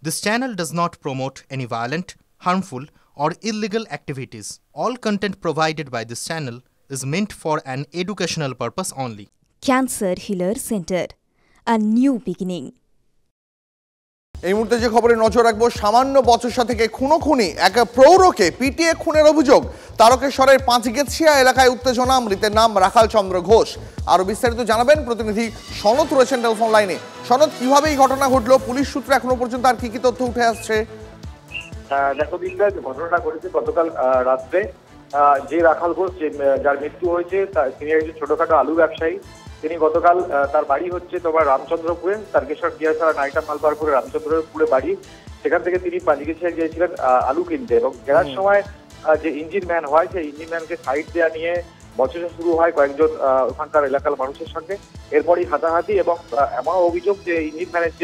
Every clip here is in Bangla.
This channel does not promote any violent, harmful, or illegal activities. All content provided by this channel is meant for an educational purpose only. Cancer Healer Center, a new beginning. এই মুহূর্তে যে খবরে নজর রাখবো, সামান্য বচসা থেকে খুনোখুনি এক প্রৌঢ়কে পিটিয়ে খুনের অভিযোগ। তারকেশ্বরের পাঁচগেছিয়া এলাকায় উত্তেজনা। মৃতের নাম রাখাল চন্দ্র ঘোষ। আরো বিস্তারিত জানাবেন প্রতিনিধি সনৎ রয়েছেন টেলিফোন লাইনে। সনৎ, কিভাবে এই ঘটনা ঘটলো? পুলিশ সূত্রে এখনো পর্যন্ত আর কি তথ্য উঠে আসছে? দেখো দিনরাজ, ঘটনাটা ঘটেছে গতকাল রাত্রে। যে রাখাল ঘোষ যার মৃত্যু হয়েছে তিনি একজন ছোটখাটো আলু ব্যবসায়ী। তিনি গতকাল তার বাড়ি হচ্ছে তোমার রামচন্দ্রপুরে, তারকেশ্বর গিয়াছড়া নাইটা মালপারপুরে রামচন্দ্রপুরে বাড়ি। সেখান থেকে তিনি পাঁচগেছিয়া গিয়েছিলেন আলু কিনতে, এবং ফেরার সময় যে ইঞ্জিন ম্যান হয় সেই ইঞ্জিন ম্যানকে সাইড দেওয়া নিয়ে বচসা শুরু হয় কয়েকজন ওখানকার এলাকার মানুষের সঙ্গে। এরপরই হাতাহাতি, এবং এমন অভিযোগ যে ইঞ্জিন ম্যানের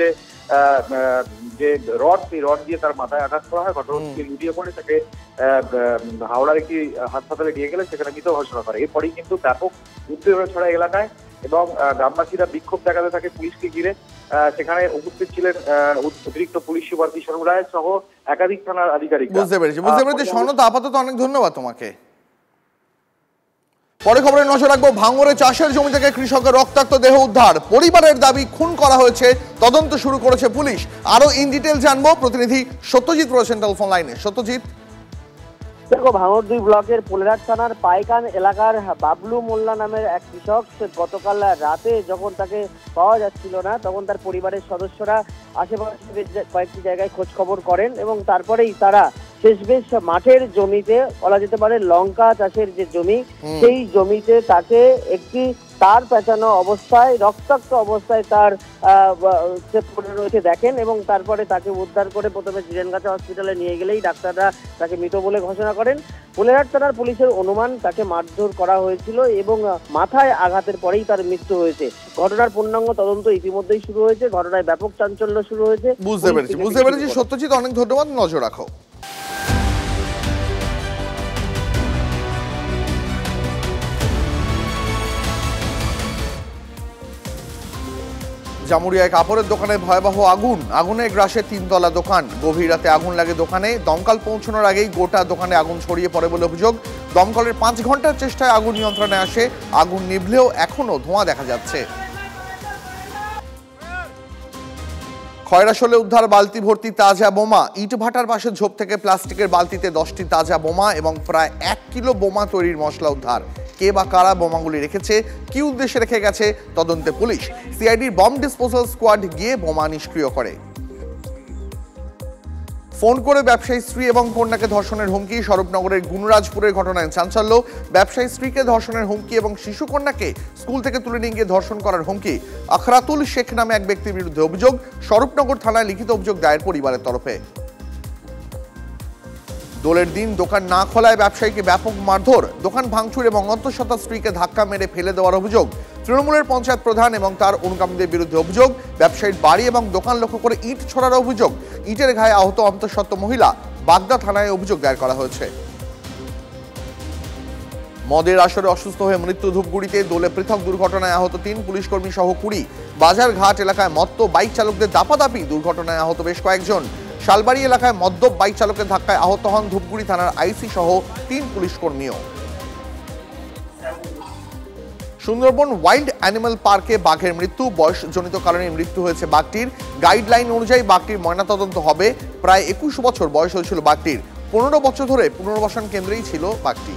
যে রড, সেই রড দিয়ে তার মাথায় আঘাত করা হয়। ঘটনাটি লুটিয়ে পড়ে তাকে হাওড়ার একটি হাসপাতালে নিয়ে গেলে সেখানে মৃত ঘোষণা করে। এরপরই কিন্তু ব্যাপক উত্তেজনা ছড়া এলাকায়, এবং গ্রামবাসীরা বিক্ষোভ দেখাতে থাকে পুলিশকে ঘিরে। সেখানে উপস্থিত ছিলেন অতিরিক্ত পুলিশ সুপার কিশোর রায় সহ একাধিক থানার আধিকারিক। বুঝতে পেরেছি সনৎ, আপাতত অনেক ধন্যবাদ তোমাকে। পরে খবরে নজর রাখবো, ভাঙড়ে চাষের জমি থেকে কৃষকের রক্তাক্ত দেহ উদ্ধার। পরিবারের দাবি খুন করা হয়েছে, তদন্ত শুরু করেছে পুলিশ। আরো ইন ডিটেল জানবো, প্রতিনিধি সত্যজিৎ রয়েছেন টেলিফোন লাইনে। সত্যজিৎ, দেখো, ভাঙড় 2 ব্লকের পোলেরাট থানার পাইকান এলাকার বাবলু মোল্লা নামের এক কৃষক গতকাল রাতে যখন তাকে পাওয়া যাচ্ছিল না, তখন তার পরিবারের সদস্যরা আশেপাশে কয়েকটি জায়গায় খোঁজ খবর করেন, এবং তারপরেই তারা শেষবেশ মাঠের জমিতে, বলা যেতে পারে লঙ্কা চাষের যে জমি, সেই জমিতে তাকে একটি তার পেঁচানো অবস্থায়, রক্তাক্ত অবস্থায় তার পড়ে রয়েছে দেখেন, এবং তারপরে তাকে উদ্ধার করে প্রথমে জিরেনগাছা হসপিটালে নিয়ে গেলেই ডাক্তাররা তাকে মৃত বলে ঘোষণা করেন। পোলেরহাট থানার পুলিশের অনুমান তাকে মারধর করা হয়েছিল, এবং মাথায় আঘাতের পরেই তার মৃত্যু হয়েছে। ঘটনার পূর্ণাঙ্গ তদন্ত ইতিমধ্যেই শুরু হয়েছে। ঘটনায় ব্যাপক চাঞ্চল্য শুরু হয়েছে। বুঝতে পেরেছি সত্যজিৎ, অনেক ধন্যবাদ। নজর রাখো। জামুরিয়ায় কাপড়ের দোকানে ভয়াবহ আগুন। আগুনে গ্রাসে 3 তলা দোকান। গভীর রাতে আগুন লাগে দোকানে। দমকল পৌঁছানোর আগেই গোটা দোকানে আগুন ছড়িয়ে পড়ে বলে অভিযোগ। দমকলের 5 ঘন্টার চেষ্টায় আগুন নিয়ন্ত্রণে আসে। আগুন নিভলেও এখনো ধোঁয়া দেখা যাচ্ছে। খয়রাশোলে উদ্ধার বালতি ভর্তি তাজা বোমা। ইট ভাটার পাশে ঝোপ থেকে প্লাস্টিকের বালতিতে 10টি তাজা বোমা এবং প্রায় 1 কিলো বোমা তৈরির মশলা উদ্ধার। কে বা কারা বোমাগুলি রেখেছে, কি উদ্দেশ্যে রেখে গেছে, তদন্তে পুলিশ। সিআইডির বম ডিসপোজাল স্কোয়াড গিয়ে বোমা নিষ্ক্রিয় করে। ফোন করে ব্যবসায়ী স্ত্রী এবং কন্যাকে ধর্ষণের হুমকি। স্বরূপনগরের গুণরাজপুরের ঘটনায় চাঞ্চল্য। ব্যবসায়ী স্ত্রীকে ধর্ষণের হুমকি এবং শিশু কন্যাকে স্কুল থেকে তুলে নিয়ে গিয়ে ধর্ষণ করার হুমকি। আখরাতুল শেখ নামে এক ব্যক্তির বিরুদ্ধে অভিযোগ। স্বরূপনগর থানায় লিখিত অভিযোগ দায়ের পরিবারের তরফে। দোলের দিন দোকান না খোলায় ব্যবসায়ীকে ব্যাপক মারধর। দোকান ভাঙচুর এবং অন্তঃসত্ত্বা স্ত্রীকে ধাক্কা মেরে ফেলে দেওয়ার অভিযোগ। তৃণমূলের পঞ্চায়েত প্রধান এবং তার অনুগামীদের বিরুদ্ধে অভিযোগ। ব্যবসায়ীর বাড়ি এবং দোকান লক্ষ্য করে ইট ছোড়ার অভিযোগ। ইটের ঘায়ে আহত অন্তঃসত্ত্বা মহিলা। বাগদা থানায় অভিযোগ দায়ের করা হয়েছে। মদের আসরে অসুস্থ হয়ে মৃত্যু ধূপগুড়িতে। দোলে পৃথক দুর্ঘটনায় আহত 3 পুলিশকর্মী সহ 20। বাজারঘাট এলাকায় মত্ত বাইক চালকদের দাপাদাপি। দুর্ঘটনায় আহত বেশ কয়েকজন। শালবাড়ি এলাকায় মদ্যপ বাইক চালকের ধাক্কায় আহত হন ধূপগুড়ি থানার আইসি সহ 3 পুলিশকর্মীও। সুন্দরবন ওয়াইল্ড অ্যানিমাল পার্কে বাঘের মৃত্যু। বয়সজনিত কারণে মৃত্যু হয়েছে বাঘটির। গাইডলাইন অনুযায়ী বাঘটির ময়নাতদন্ত হবে। প্রায় 21 বছর বয়স হয়েছিল বাঘটির। 15 বছর ধরে পুনর্বাসন কেন্দ্রেই ছিল বাঘটি।